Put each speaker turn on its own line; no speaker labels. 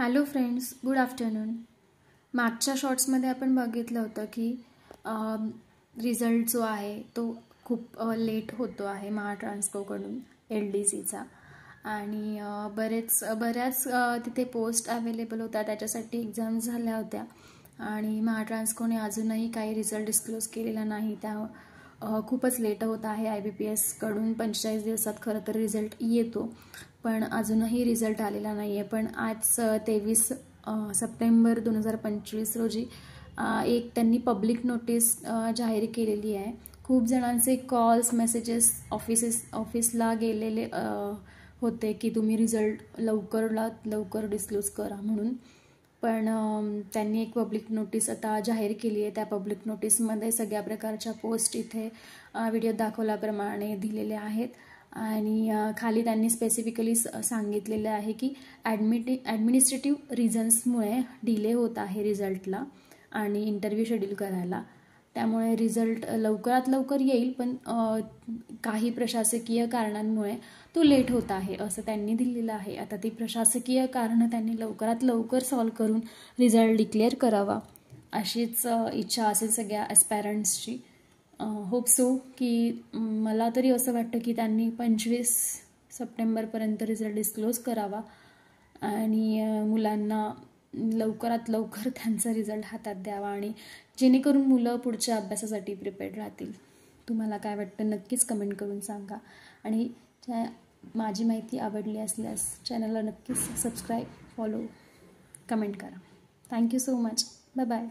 Hello friends, good afternoon. मागच्या शॉर्ट्समध्ये आपण बघितलं होतं की रिझल्ट जो आहे तो खूप लेट होतो आहे महाट्रान्सकोकडून LDCचा. आणि बऱ्याच तिथे पोस्ट अवेलेबल होत्या, त्याच्यासाठी एक्झाम झाल्या होत्या आणि महाट्रान्सकोने अजूनही काही रिझल्ट डिस्क्लोज केलेला नाही. त्या खूपच लेट होत आहे. IBPSकडून 45 दिवसात खरं तर रिझल्ट येतो, पण अजूनही रिझल्ट आलेला नाही आहे. पण आज 23 सप्टेंबर 2025 रोजी एक त्यांनी पब्लिक नोटीस जाहीर केलेली आहे. खूप जणांचे कॉल्स मेसेजेस ऑफिसला गेलेले होते की तुम्ही रिझल्ट लवकरात लवकर डिस्क्लोज करा म्हणून. पण त्यांनी एक पब्लिक नोटीस आता जाहीर केली आहे. त्या पब्लिक नोटीसमध्ये सगळ्या प्रकारच्या पोस्ट इथे व्हिडिओ दाखवल्याप्रमाणे दिलेले आहेत आणि खाली त्यांनी स्पेसिफिकली सांगितलेलं आहे की ॲडमिनिस्ट्रेटिव्ह रिझन्समुळे डिले होत आहे रिझल्टला आणि इंटरव्ह्यू शेड्यूल करायला. त्यामुळे रिझल्ट लवकरात लवकर येईल, पण काही प्रशासकीय कारणांमुळे तो लेट होत आहे असं त्यांनी दिलेलं आहे. आता ती प्रशासकीय कारणं त्यांनी लवकरात लवकर सॉल्व्ह करून रिझल्ट डिक्लेअर करावा अशीच इच्छा असेल सगळ्या ॲस्पायरंट्सची. होप सो की मला तरी असं वाटतं की त्यांनी 25 सप्टेंबरपर्यंत रिझल्ट डिस्क्लोज करावा आणि मुलांना लवकरात लवकर त्यांचा रिझल्ट हातात द्यावा आणि जेणेकरून मुलं पुढच्या अभ्यासासाठी प्रिपेअर्ड राहतील. तुम्हाला काय वाटतं नक्कीच कमेंट करून सांगा आणि माझी माहिती आवडली असल्यास चॅनलला नक्कीच सबस्क्राईब, फॉलो, कमेंट करा. Thank you so much. Bye bye.